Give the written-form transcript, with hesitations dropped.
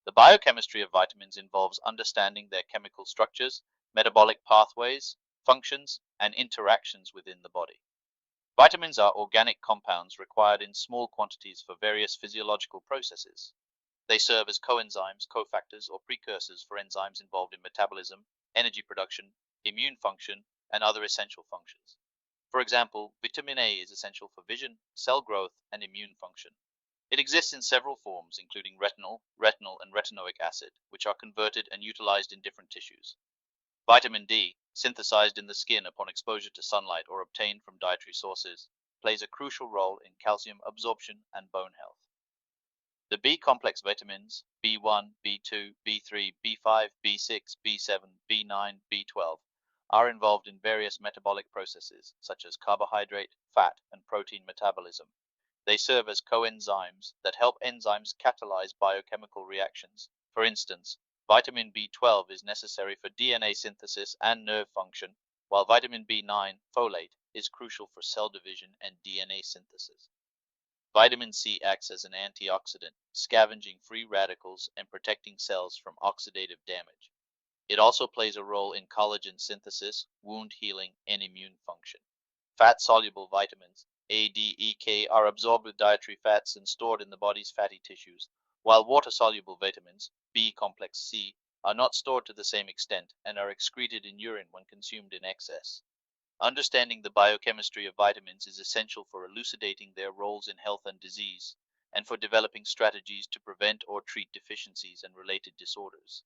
The biochemistry of vitamins involves understanding their chemical structures, metabolic pathways, functions, and interactions within the body. Vitamins are organic compounds required in small quantities for various physiological processes. They serve as coenzymes, cofactors, or precursors for enzymes involved in metabolism, energy production, immune function, and other essential functions. For example, vitamin A is essential for vision, cell growth, and immune function. It exists in several forms, including retinal, and retinoic acid, which are converted and utilized in different tissues. Vitamin D, synthesized in the skin upon exposure to sunlight or obtained from dietary sources, plays a crucial role in calcium absorption and bone health. The B-complex vitamins B1, B2, B3, B5, B6, B7, B9, B12 are involved in various metabolic processes such as carbohydrate, fat, and protein metabolism. They serve as coenzymes that help enzymes catalyze biochemical reactions. For instance, vitamin B12 is necessary for DNA synthesis and nerve function, while vitamin B9, folate, is crucial for cell division and DNA synthesis. Vitamin C acts as an antioxidant, scavenging free radicals and protecting cells from oxidative damage. It also plays a role in collagen synthesis, wound healing, and immune function. Fat-soluble vitamins A, D, E, K are absorbed with dietary fats and stored in the body's fatty tissues, while water-soluble vitamins B-complex C are not stored to the same extent and are excreted in urine when consumed in excess. Understanding the biochemistry of vitamins is essential for elucidating their roles in health and disease, and for developing strategies to prevent or treat deficiencies and related disorders.